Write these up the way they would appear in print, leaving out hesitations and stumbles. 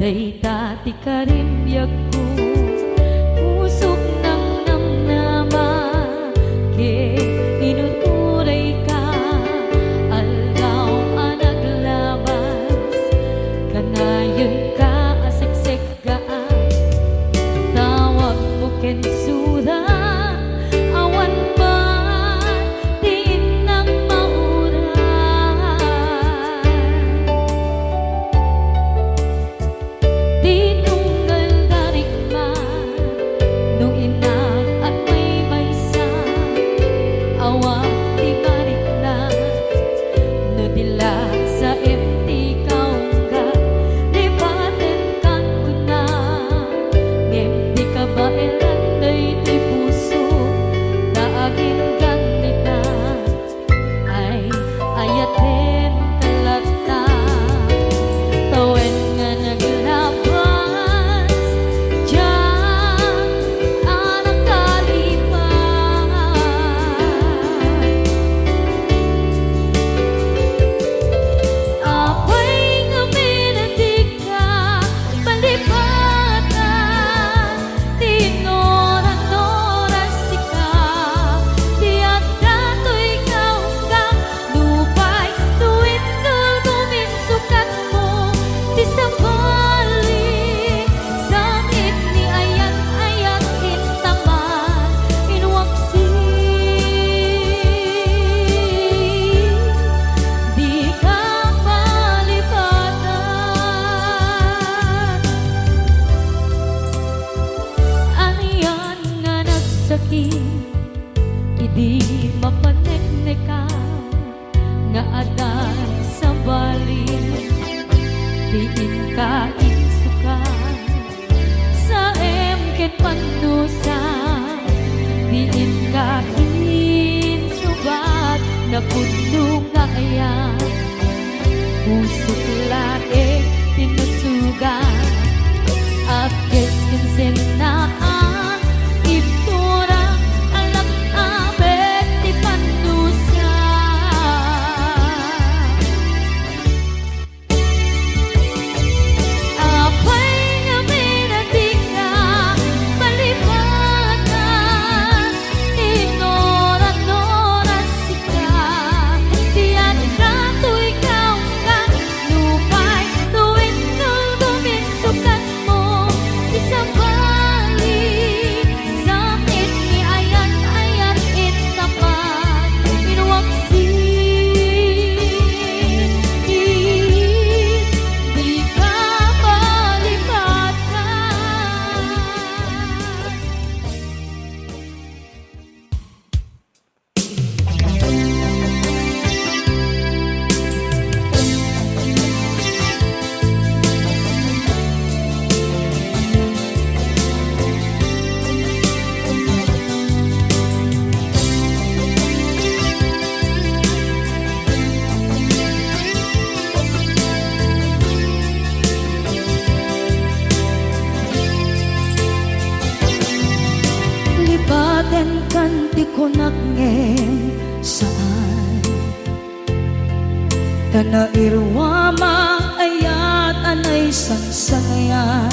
Day dati karibyag ko pusok ng namnama ke inuturay ka algaw ang naglabas kanayon ka aseksek ka tawag mo kensuda awan pa tiin ng mauran tinunggal darigma nung inak at may baysa awa di marik na no dila sa empty kaungga lipaten kan kuna empty ka ba elanday ti puso naagin kanita ay ayaten talata tawen nga naglabas diyan anak kalipan apay nga minatig ka palipatan tinoran-noras ka tiyak dato'y kaungga lupay tuwid kal guminsukat mo ti sabali sakit ni ayat-ayat intaman inwaksi di ka palipatan aniyan nga nagsakit idi mapaneknekan nga adan sa balin diin ka insukan sa emken panusa diin ka insubat na puno nga ayan pusok lae tinusugan at keskensen na iptura alak abet ti panusa apay nga minatig ka palipatan tinoran-noras ka tiyan ka to'y kaungga lupay tuwid kal guminsukat mo ti sabali sakit ni ayat-ayat intapan inwaksi di ka palipatan lipaten kan ti konakngen saan kana irwama ayat anay sansangayan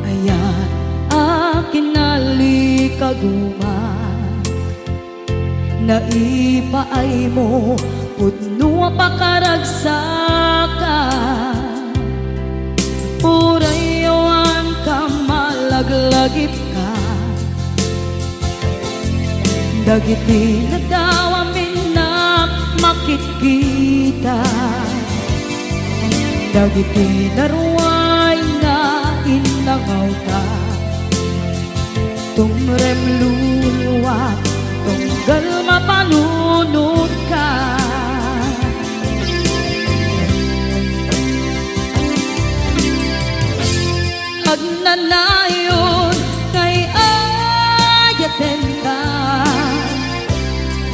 ayat akinali kaguma naipaay mo pudno pakaragsakan urayawan ka malaglagip ka dagiti nagdawamin na makikita dagiti naruay na inangaw ka tumrem luluwat tunggal mapanunod ka agnanayon kay ayaten ka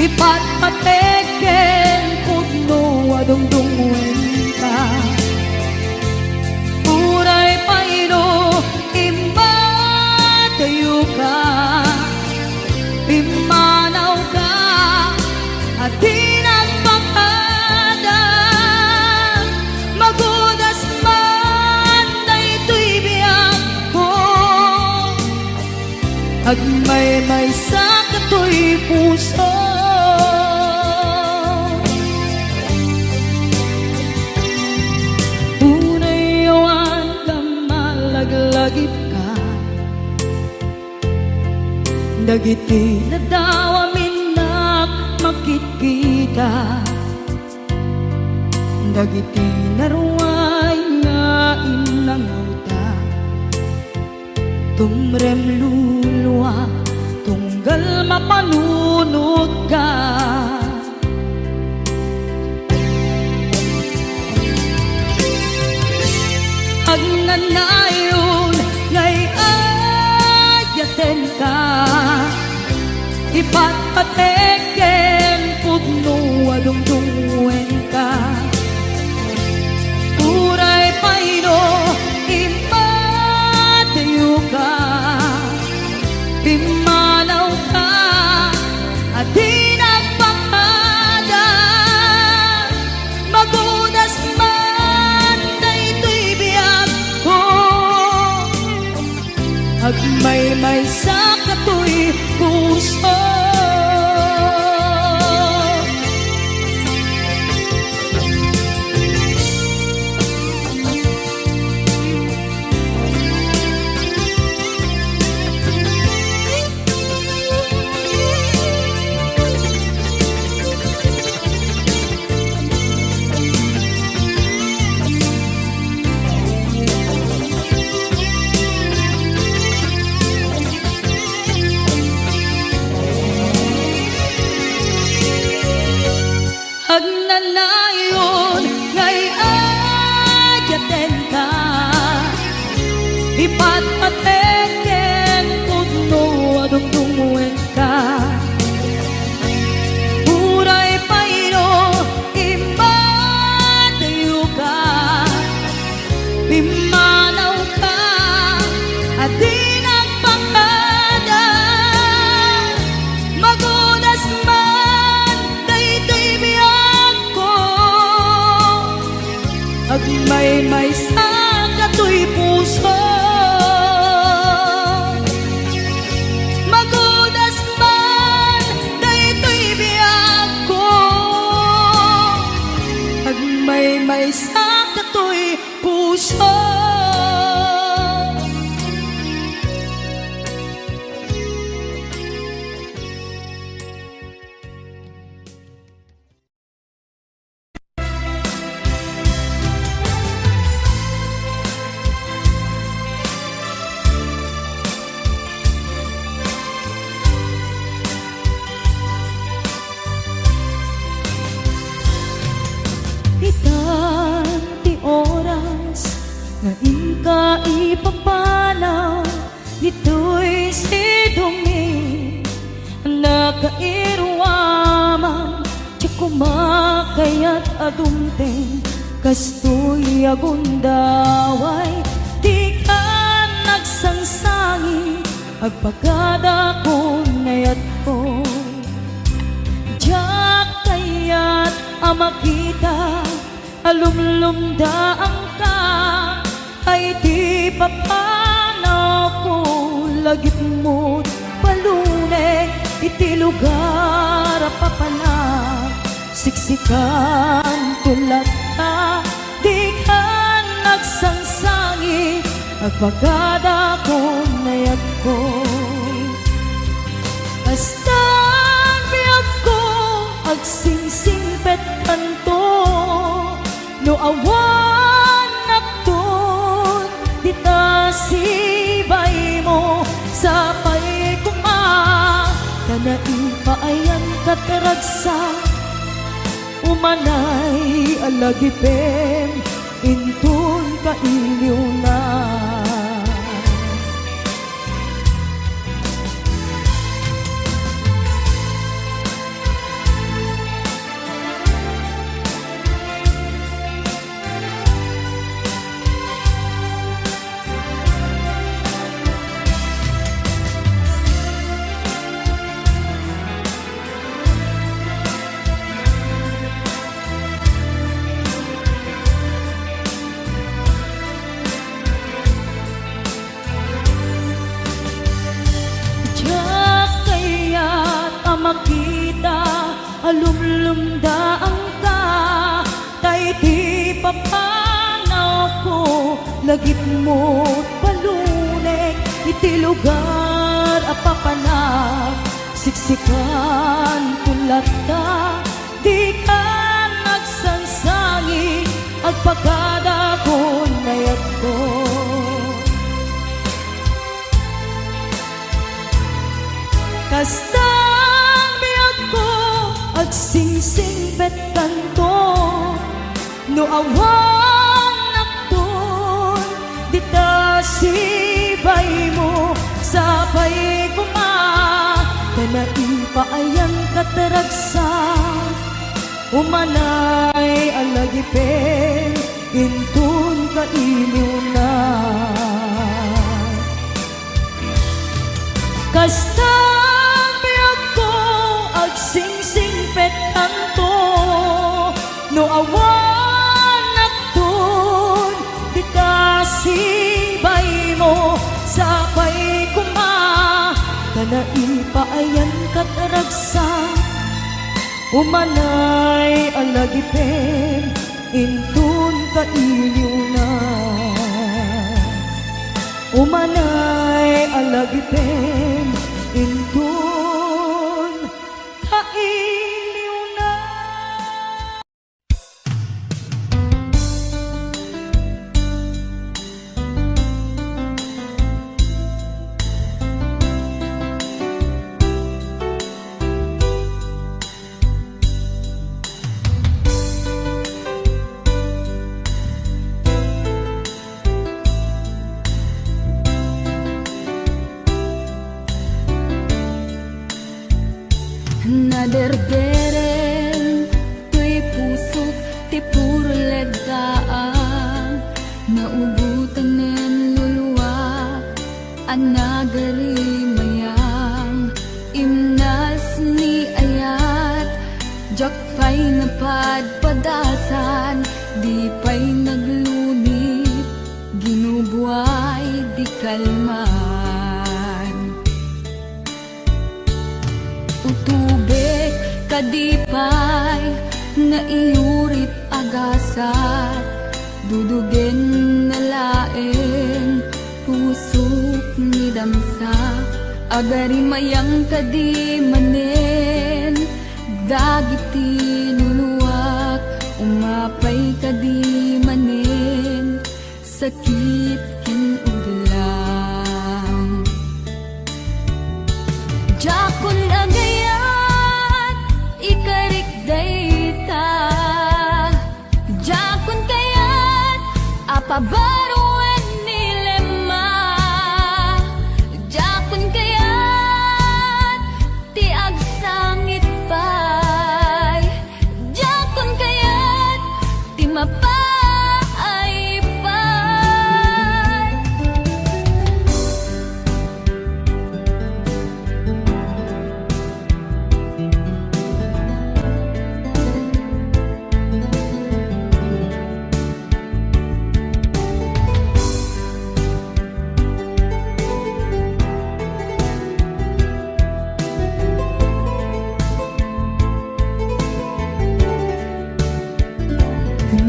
ipatpateken pudno adungdungwen ka uray paino imba tayo ka imanaw ka at di nagpakada magudas man puso. Unayawan ka, malaglagip ka, dagiti na daw amin na makikita, dagiti na ruway nga inangauta, tumrem luluwa, tunggal mapanunod ka. Agnanayon ngay ayaten ka, ipatpateken pudno adungdungwen ka, uray payno imatayo ka, pimanaw ka at di nagpakada, magudas man daytoy biyag ko, agmay-may sa katoy puso. Agnanayon ngay ayaten ka, ipatpateken pudno adungdungwen ka, uray payno imatayo ka, pimanaw ka at di nagpakada, magudas man daytoy biyag ko, agmay-may sa katoy puso. Magudas man daytoy biyag ko, agmay-may sa katoy puso. Itanti oras na inka ipapanaw, nito'y sidungin nakairwamang tiyak kumakayat adumteng, kastoy agundaway di ka nagsangsangi, agpagada ko nayat ko, diyak kayat amakita, alumlumdaang ka, ay di papanaw ko, lagip mo't palune, iti lugar papala, siksikan tulad ka, di ka nagsangsangi, agpagada ko nayag ko, basta biyag ko, agsingsingpet kanto, no awan nakton, dita sibay mo, sapay kuma, kanaimpaayan kataragsa, umanay alagipem, intun kailiw na. alumlumdaang ka, tay di papanaw ko, lagit mo't palunek, iti lugar apapanak, siksikan tulat ta, di ka nagsansangi, agpagada ko nayat ko. Kastang biyag ko, agsingsing bet kanto, no awang nakton, dita sibay mo, sabay kuma, kanain paayan kataragsan, umanay alagipen, intun kailiw na. Kastang biyag ko, agsingsing pet kanto, no awan nakton, di ka sibay mo, sabay kuma, kanain paayan kataragsan, umanay alagipen, intun kailiw na. Umanay alagipen, intun kailiw na. Naderderen, tuy pusok, ti puro legdaan, naubutan nen luluwa, anagari mayang, imnas ni ayat, jakpay napadpadasan, di pay naglunit, ginubuay di kalman. Utubek kadipay na iurit agasat, dudugen na laeng pusok ni damsa, agari mayang kadi manen, dagiti nuluwak, umapay kadi manen, sakit kin udlang. Jakon agayat, ikarik dayta, jakon kayat, apabaruan nilema, jakon kayat, ti agsangit pay, jakon kayat, ti mapay pay.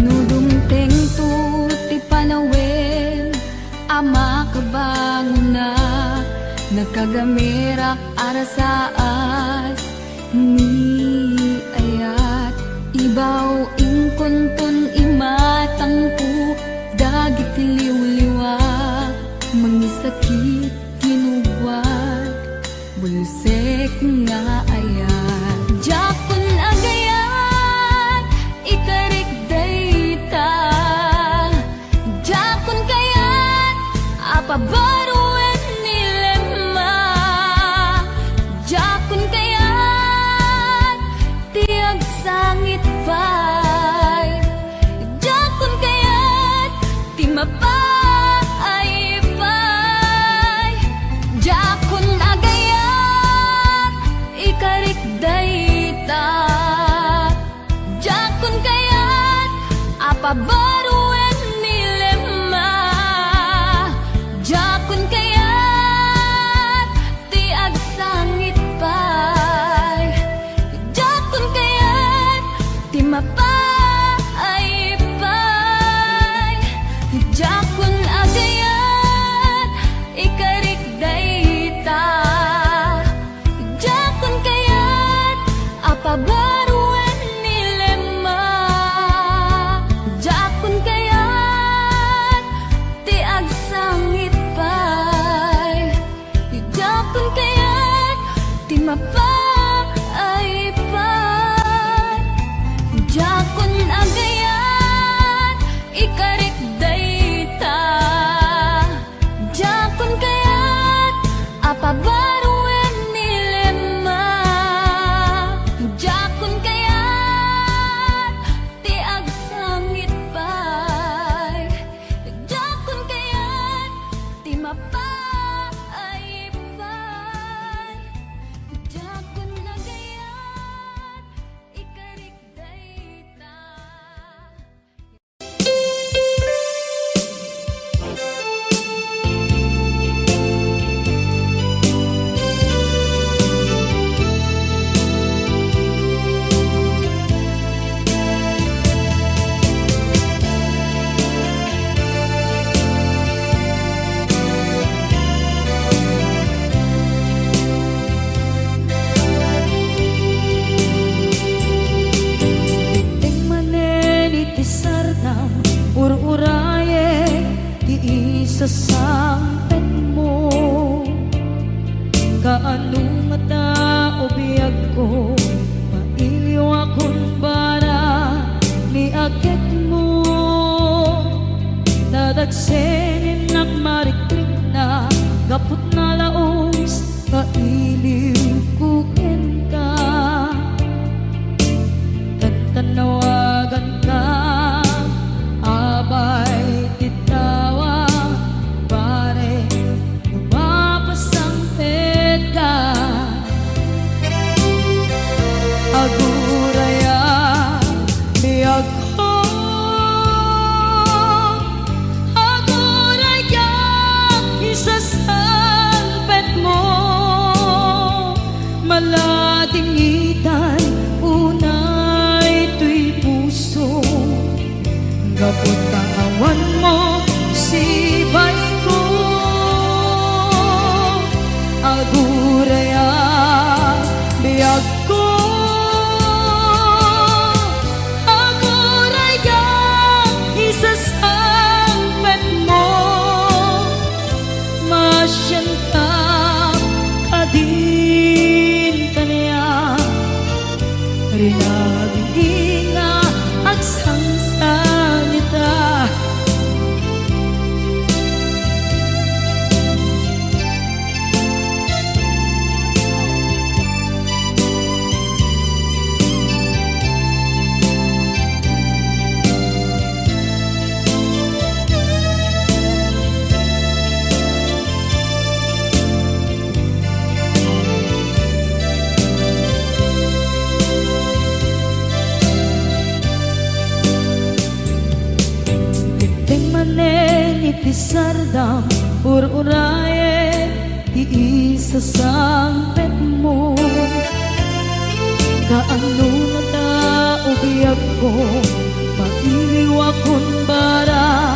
Nudumteng tu ti panawin, ama kabangon na, nagkagamirak arasaas, ni ayat, ibaw ingkuntun imatangku, dagit liwliwa, mangisakit kinubwat, bulsek nga ayat. Jakon agayat, ikarik dayta, jakon kayat, apabaruan nilema, jakon kayat, tiag sangit pay, jakon kayat, ti mapay pay, jakon agayat, ikarik dayta, jakon kayat, apabaruan nilema, jakon kayat, ti agsangit pay, jakon kayat, mapay-pay. Jakon agayat, ikarik dayta. Jakon kayat, apabaruan nilema. Jakon kayat, ti agsangit pay. Jakon kayat, ti mapay-pay. Jakon agayat, ikarik dayta. Jakon kayat, apabaruan nilema. Jakon kayat, ti agsangit pay. Jakon kayat, ti mapay-pay. Jakon agayat, ikarik dayta. Ting manen iti sardam ururaye ti isa sampet mo. Kaano nga tao biyag ko, mailiw akong bara ni agit mo. Nadagsenin nagmarikrik na gapot na laos, mailiw kukin ka. Tanawagan ka, abay titawa, pare lumapasangpet ka. Aguraya, biyag ko. Aguraya, isasangpet mo. Maladingitan, unay to'y puso. Gapot katawan mo, sibay ko. Aguraya, biyag ko. Aguraya, isasangpet mo. Masyanta kadin kaniya, rinaging nga agsangsangita. Ting manen iti sardam ururaye ti isa sampet mo. Kaano na tao biyag ko, mailiw akong bara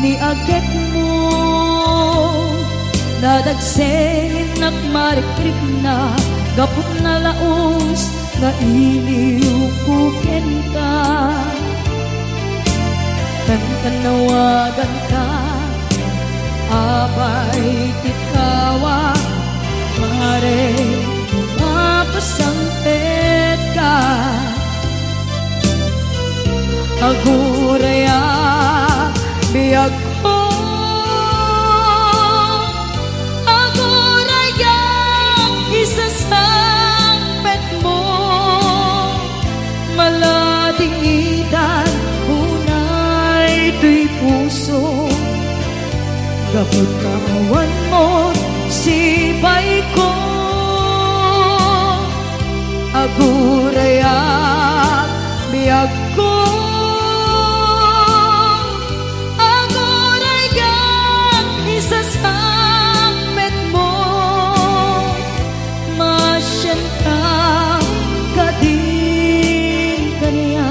ni agit mo. Nadagsenin nagmarikrik na gapot na laos, na iliw kukin ka. Tanawagan ka, abay titawa, pare lumapasangpet ka. Aguraya, biyag ko. Aguraya, isasangpet mo. Maladingitan, unay to'y puso. Gapot kawan mo, sibay ko. Aguraya, biyag ko. Aguraya, isasangpet mo. Masyanta kadin kaniya,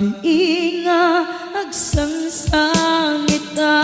Gabi nga agsangsangita.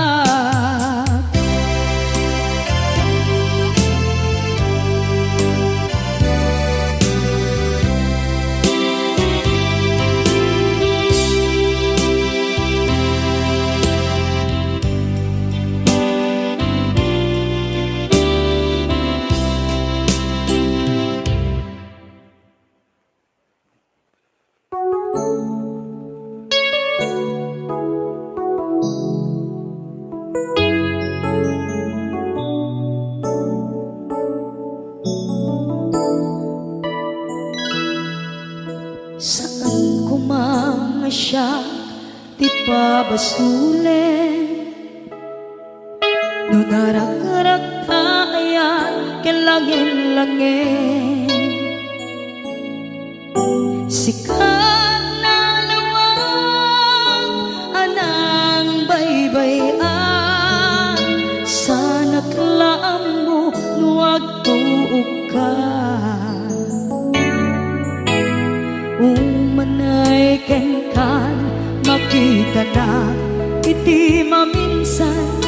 Saan ko mga siya di pabasulin? No narak-arak kayan kilangin-langin. Sikat na lawang anang baybayan. Sana't laam mo nuwag tuog ka. Umanay ken kan makita na iti maminsan.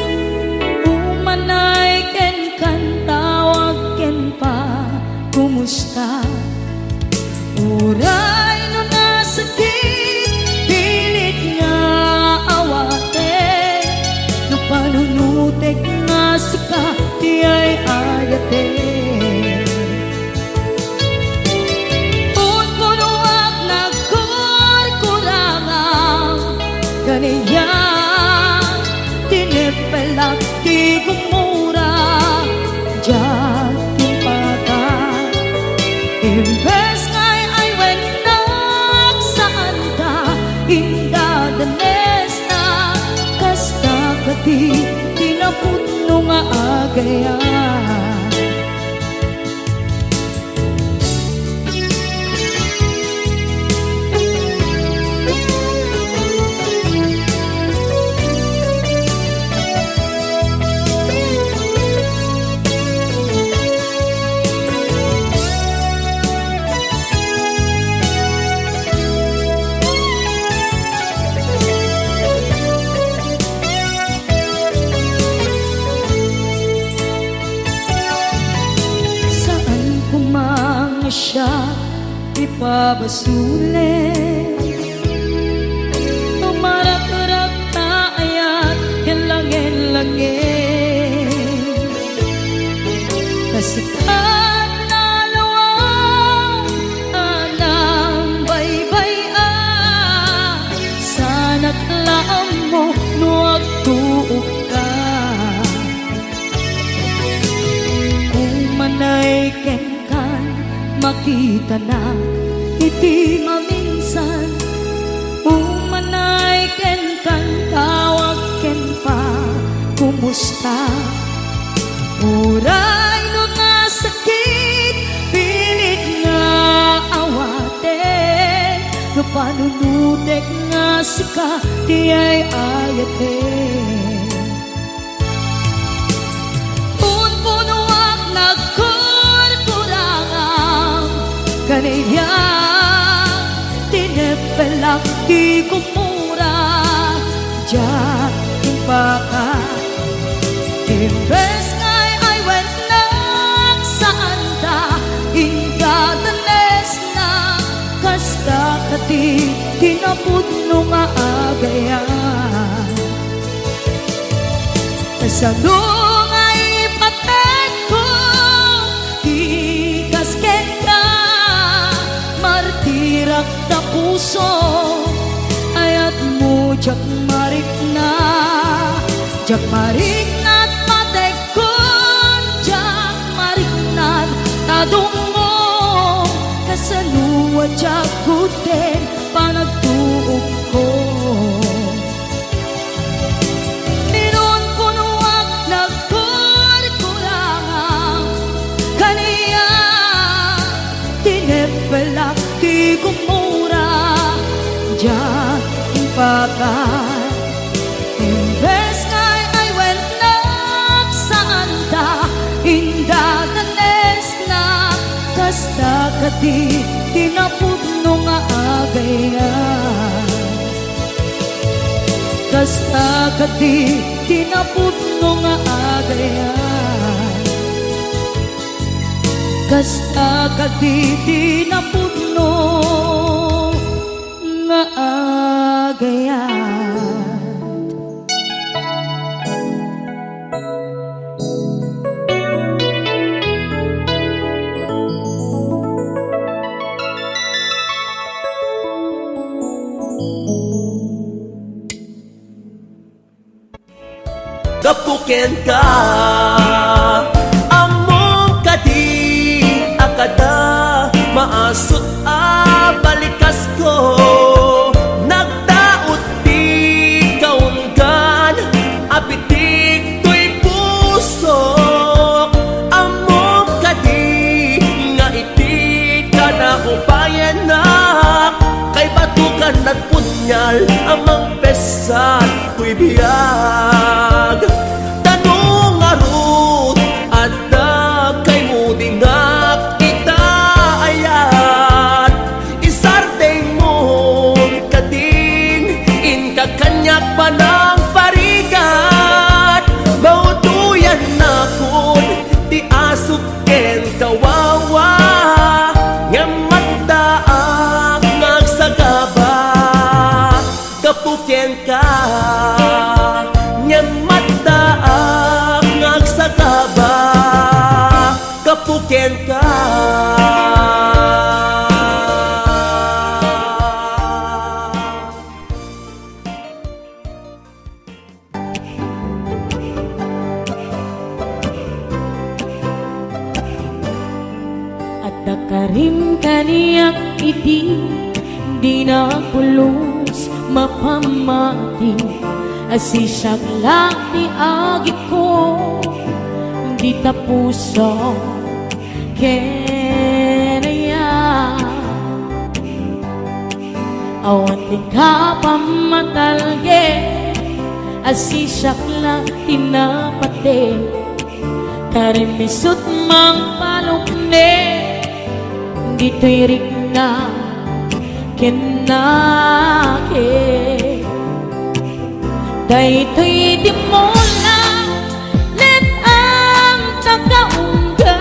Umanay ken kan tawag ken pa kumusta. Uray no nasakit pilit nga awate. No panunutek nga sika di ay ayate. Kaniya tinipelak di gumura diyan timpata. Imbes ngay ay wenak saan ka indadanes na kasta kati tinaputno nga agayan. Siya ipabasulit. Tumarak-rak na ayat kilangin-langin. Kasikat na lawang anang baybayan. Sana't laam mo nuwag tuog ka. Umanay ken makita na iti maminsan. Umanay ken kan tawag ken pa kumusta. Uray no nasakit pilit nga awate. No panunutek nga sika di ay ayate. Punpunuak kaniya tinipelak di kumura diyan timpaka. Imbes ngay ay wenak saan ta indadanes na kasta kati tinaputno nga agayan. Kasano nga ipatek ko ikasken ka. Martirak na puso ayat mo jak marik na. Jak marik na't matekon. Jak marik na't tadungo. Kasaluwa jak guten panagtuog ko. Meron ko nuwag nagkurkurangang kaniya tinipelak di kumura diyan impakan. Imbes ngay ay wenak saan ta indadanes na kasta kati tinaputno nga agayan. Kasta kadi tinapudno nga agayan, kasta kadi tinapudno nga agayan. Gapuken ka among kadi akada maasot a balikas ko nagdaot di kaunggan apitik to'y puso among kadi nga iti ka na upayan na kay batukan nagpunyal amang pesat ko'y biyag tanong arut at kay mo dingak itaayan isardeng mo kading in kakanyak pa ng parigat mautuyan na kun di asuken kawawa nga magdaak nagsagaba kapuken ka nga magdaak nagsagaba kapuken ka. At nakarim kaniyak iti di na pulos mapamati asisyak lang ni agi ko di tapuso kenaya awan di ka pamatalge asisyak lang tinapate karimisot mang palukne dito'y rik na kinake dayto'y di mo lang let ang tagaungga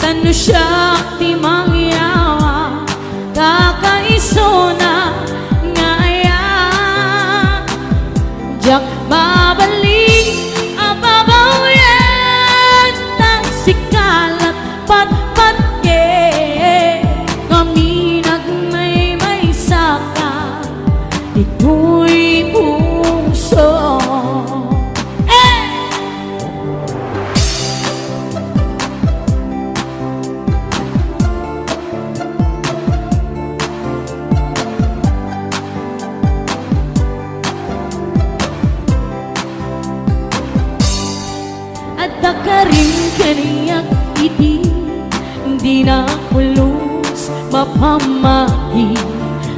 tano siya di mangyawa kakaiso na ngaya jak babalik ababaw yan tang sikalat pat-pat kami nagmay saka ito'y puso at nakarim kaniyak iti di na pulos mapamati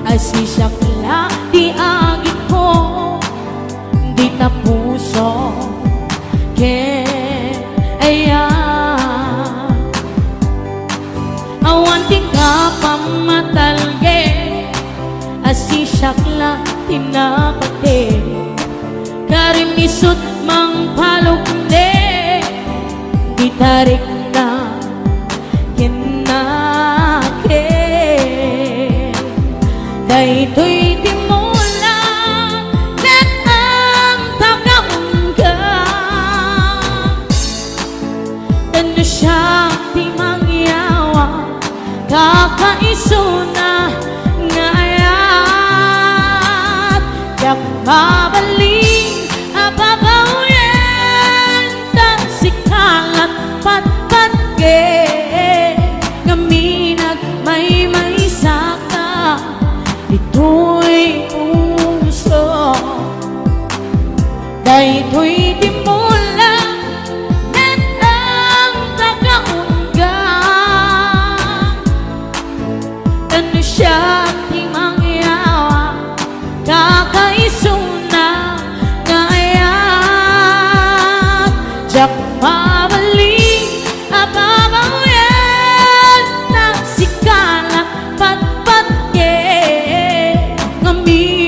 asisyak lang di agi ko di tapuso kaya awan di ka pamatalge asisyak lang tinapate karimisot mang palukne di tarik na kinake dayto'y di mo lang let ang tagaungga tano siya di mangyawa kakaiso na ngayat yak babalik ababaw yan tang sikalat pat-pat ngaminag may saka ito'y puso dayto'y di mo lang let ang tagaungga tano siya di mangyawa kakaiso na ngayat jak babalik ababaw yan tang sikalat pat-pat ngaminag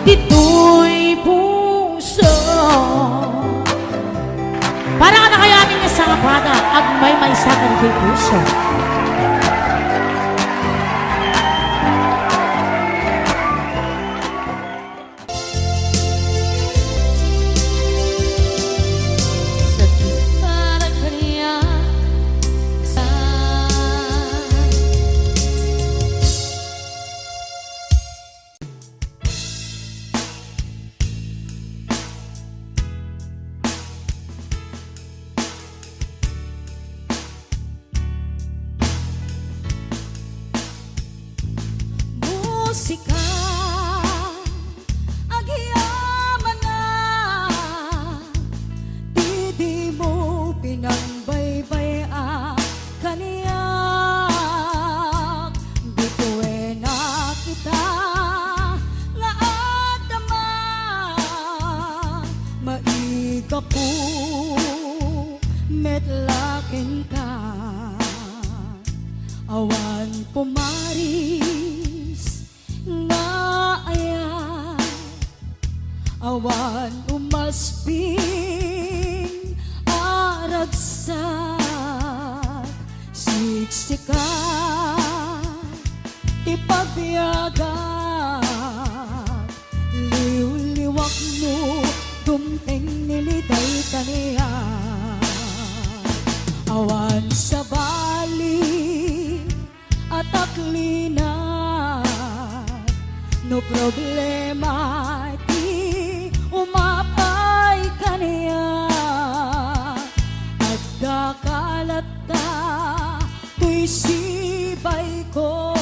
dito'y puso. Para ka na kaya niya sa kapada, agmay may sakal kay puso. Sakit para kanya sa musika agyaman na di mo pinangbaybay kaniya bituin na kita nga adama maiga po metlakin ka awan pumaris nga ayan awan umasping aragsak siksika ipagbiyagan liw-liwak mo dumteng niliday kaniya awan sa bali at aklina no problema di umapay kaniya at dakalata tuy sibay ko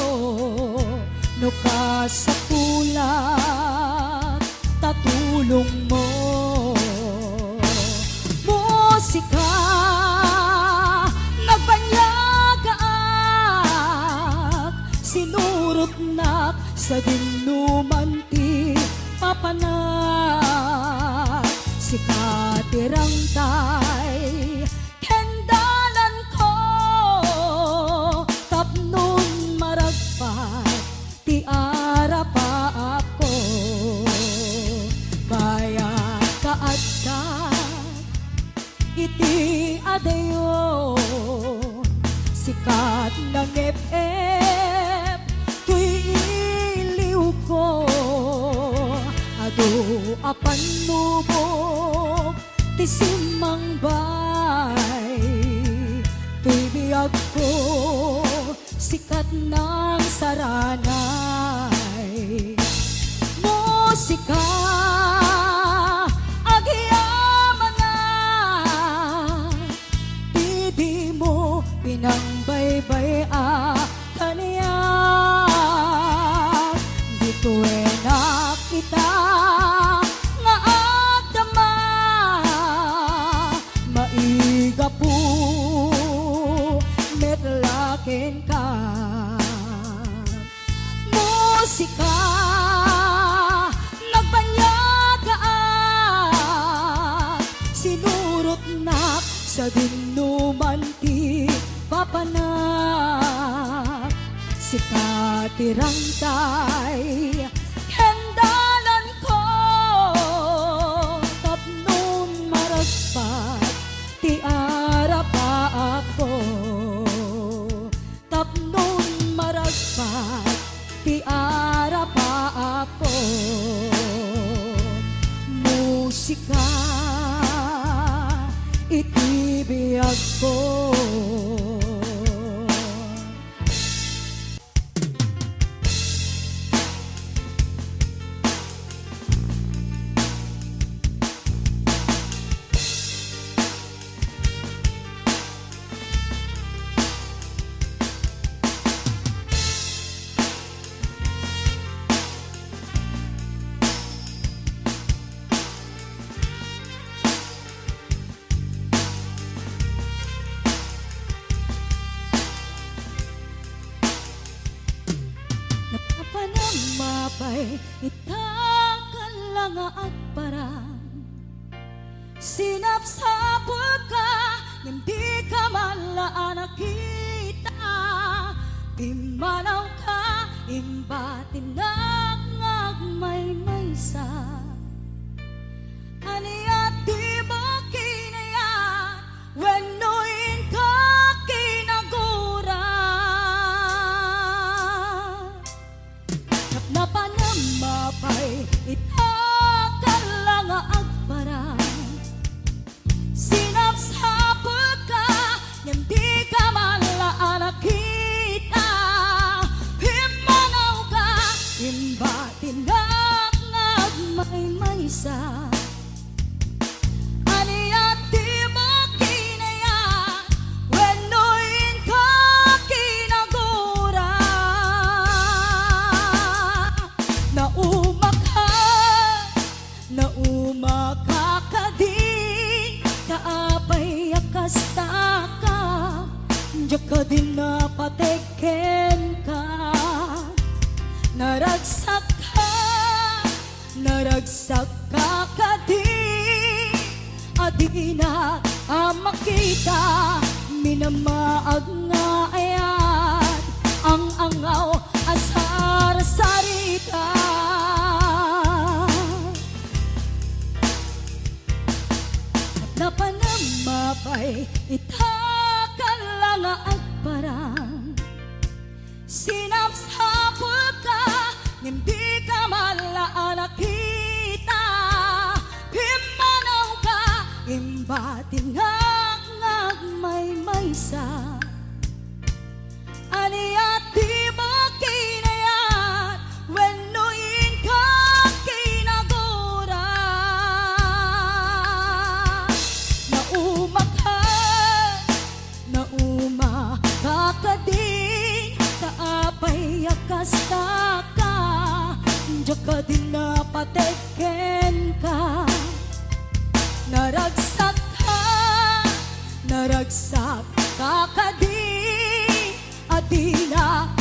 no kasapulat tatulong mo musika nagbanyagaan sinurot na sa dinumanti papanak si katirang tay kendalan ko tapnon maragpat ti ara pa ako bayat kaadkat iti adayo sikat ng ep-ep tuy iliw ko ado apan nubok ti simang bay tuy biyag ko sikat ng saranay musika agyaman na di mo pinangbaybay kaniya bituin na kita nga adama maiga po metlaken ka musika nagbanyagaan sinurot na sa dinumanti papanak si katirang tay hendalan ko tapnon maragpat ti ara pa ako tapnon maragpat ti ara pa ako musika itibiyag ko mapay itakan lang at parang sinapsapot ka hindi ka malaan nakita di manaw ka imbatin na ngagmay-maysa itakal nga agparang sinapsapul ka ngem di ka malaan nakita himanaw ka imbatin ngagmaymaysa aniyat di mo kinaya wenoin ka kinagura naumakakadi kaapay akasta ka diyak ka din napateken ka naragsak ka kadi adina makita minamaag nga ayan ang angaw asar sarita napanamapay itakal nga agparang sinapsapul ka hindi ka malaan nakita himanaw ka imbatin ngagmaymaysa aniyat di mo kinayat wenoin ka kinagura naumakakadin kaapay akasta ka diyak ka din napateken ka naragsak ka kadi adina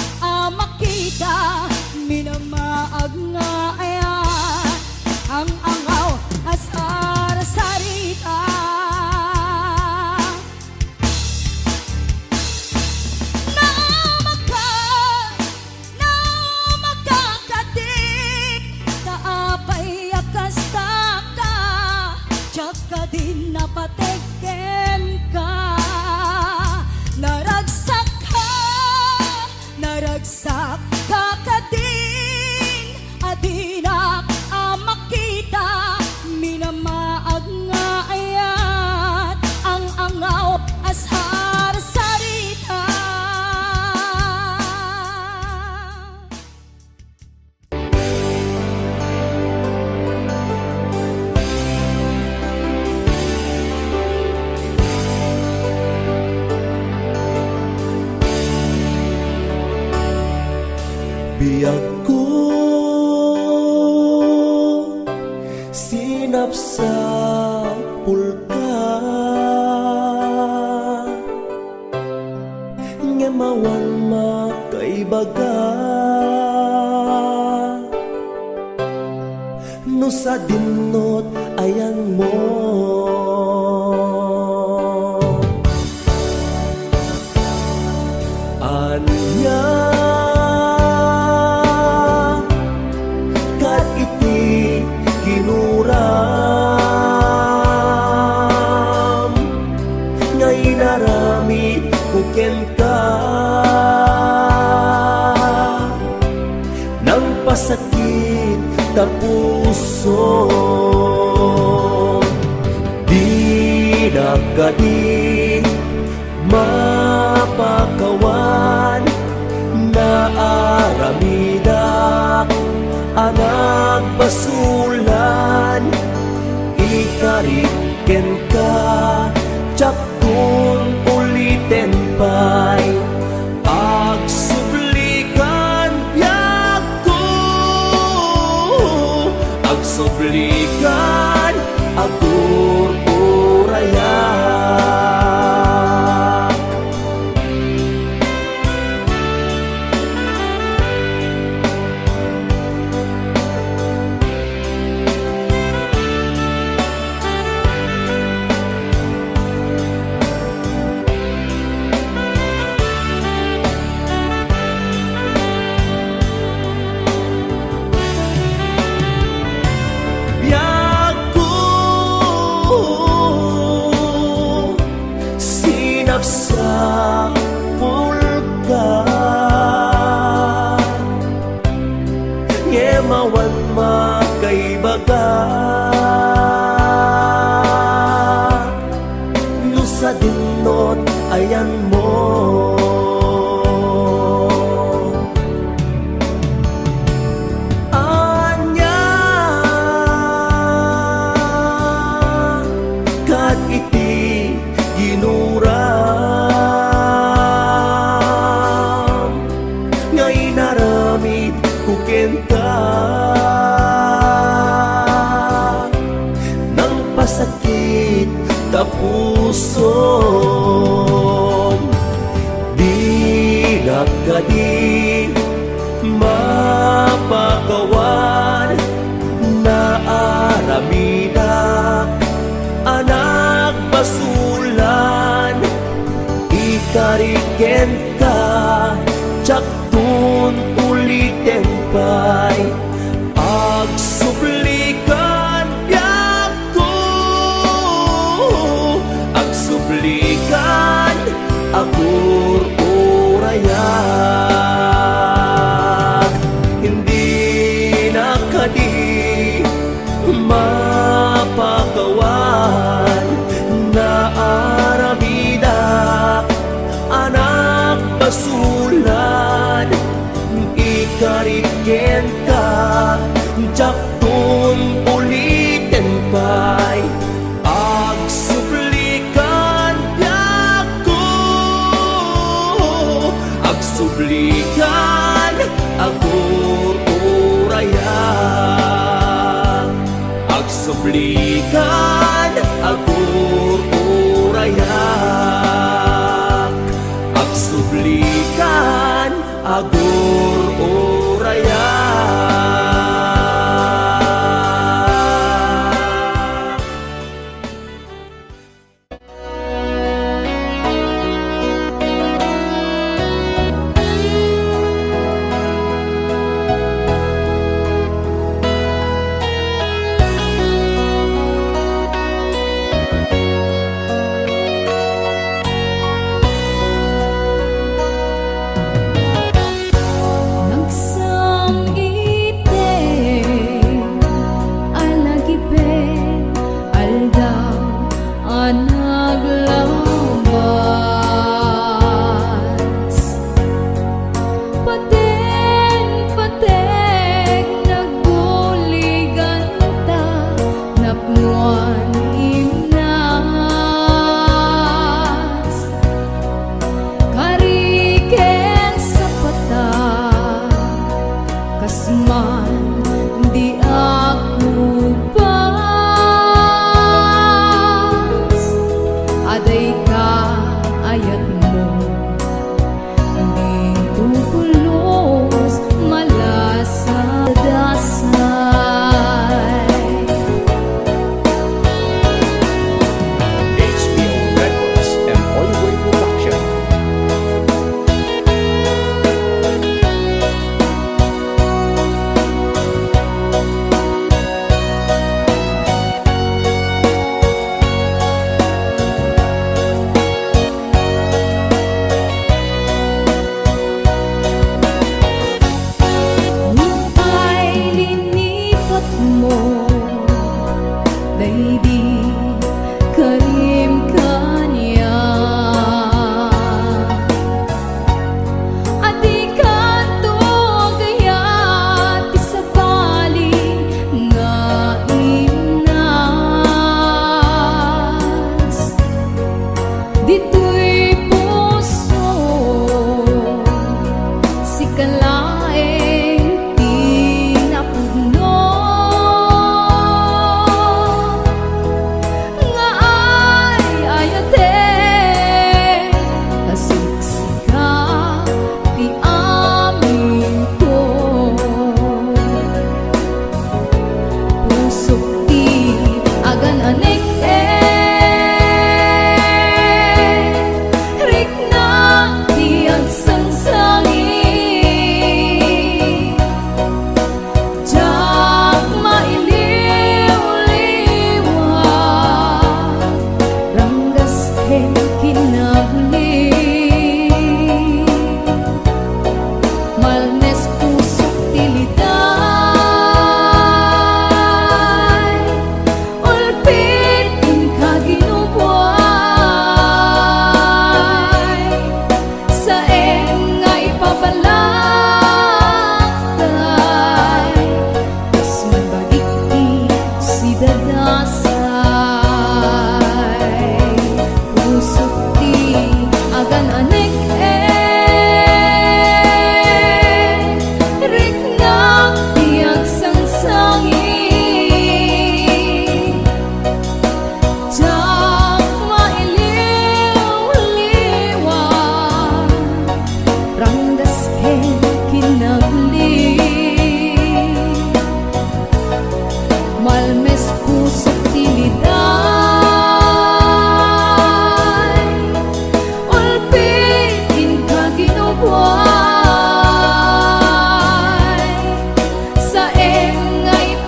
makita minamaag nga ayan ang angaw asar sarita naumakakadi kaapay akasta ka diyak ka din napateken ka naragsak ka kadin adina makita minamaag nga ayat ang angaw asar sarita Biyag ko sinapsapul ka ngemawan makaibaga no sa dinot ayang mo anya kinuram ngay naramit kuken ka nang pasakit ta puso di nakadi mapakawan na aramidak anak basulan ikariken ka tiyakun uliten pa'y agsublikan biyak ko agsublikan agur urayak biyak ko mawan makaibaga no sa dinot ayan mo anya kat iti ginuram ngay naramid kukenta nang pasakit tapuso di nagkadi mapakawan na aramidak anak basulan ikariken ka tsaktun uliten pa'y agsublikan biyak ko agsublikan agur urayak hindi na kadi mapagawan na arabidak anak basulan ikariken ka tsaktun ulitin pa'y agsublikan biyak ko agsublikan agur urayak agsublikan agur urayak agsublikan agur urayak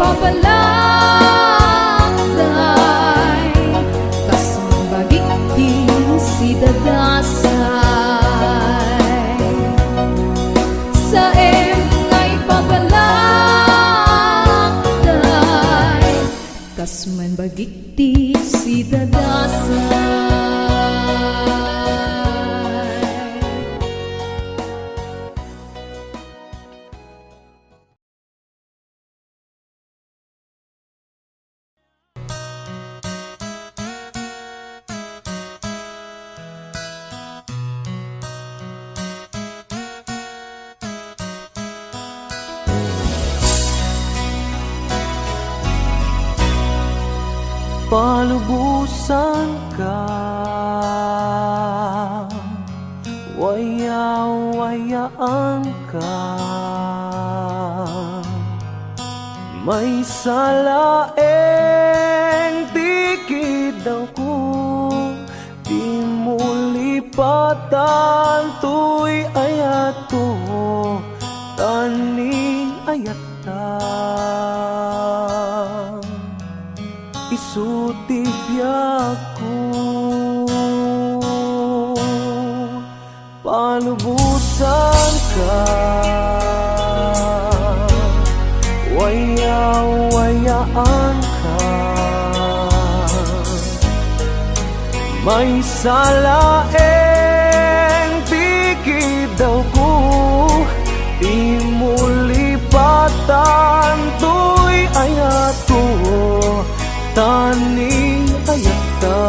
pabalakday, kasang bagigting si Dagasay. Sa ngay pabalakday, kasman bagigti si Dagasay. Palubusan ka, waya-wayaan ka. May salaeng dikit daw ko, di mo lipatan, tuy ayat ko, taning ayat ka. Isutibyak ko, palubusan ka, waya-wayaan ka. May salaeng dikit daw ko, di mo lipatan, tuy ayat ko, taning ayat ka.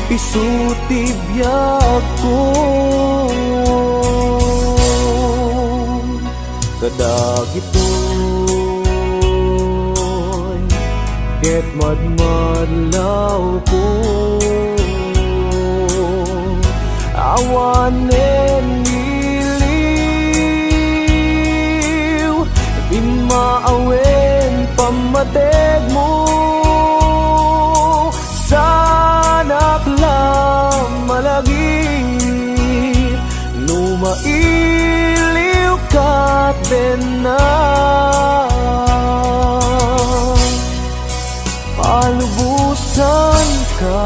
Isutibyak ko, kadagitoy ket madmadlaw ko. Awanen iliw, di maawen pamateg mo. Sanak lang malagi, numailiw ka din na. Palubusan ka,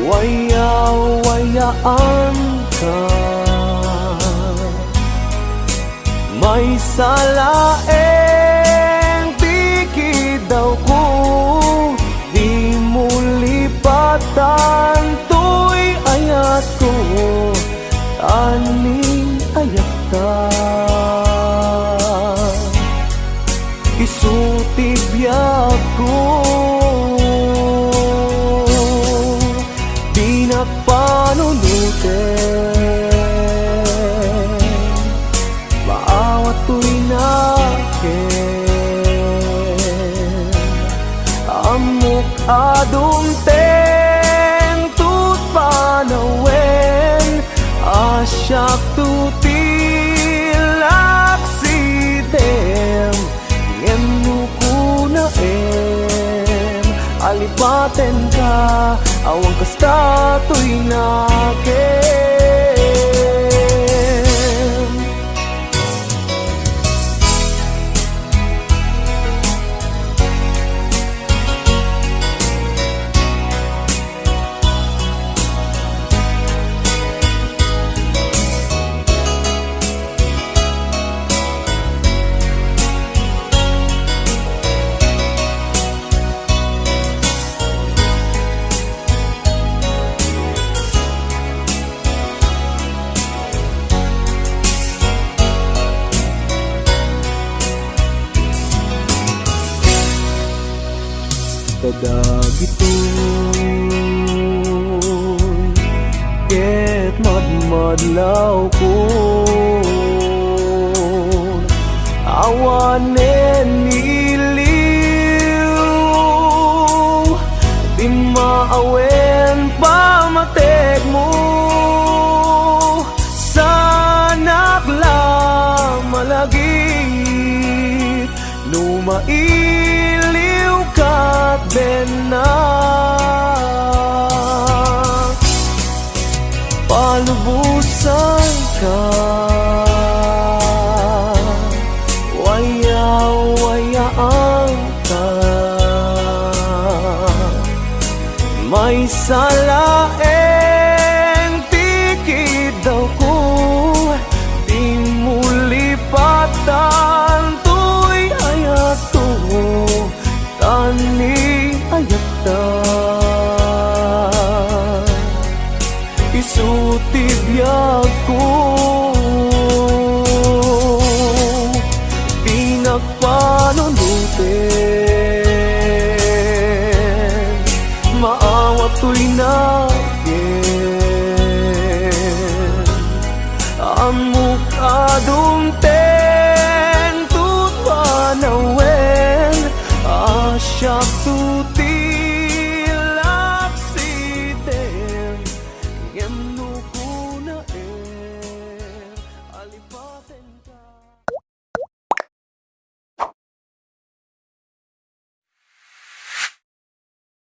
waya-wayaan ka. May salaeng dikit daw ko, di mo lipatan, tuy ayat ko, taning ayat ka. Isutibyak ko, di na panunutin, maawat to'y nakin. Amok adumteng tut panawen, asyak tutilak sidem. Alipaten ka, awang kasta to'y nakin. Kadagitoy ket madmadlaw ko. Awanen iliw, di maawen pamatek mo. Sanak lang malagi, numailiw ka din na. Palubusan ka, sa laeng tikid daw ko, di mo lipatan to'y ayato, tani ayata. Isutibiyag ko, pinagpanunutin, maawa to'y nagyen. Amok adumten, tutwanawen, asyak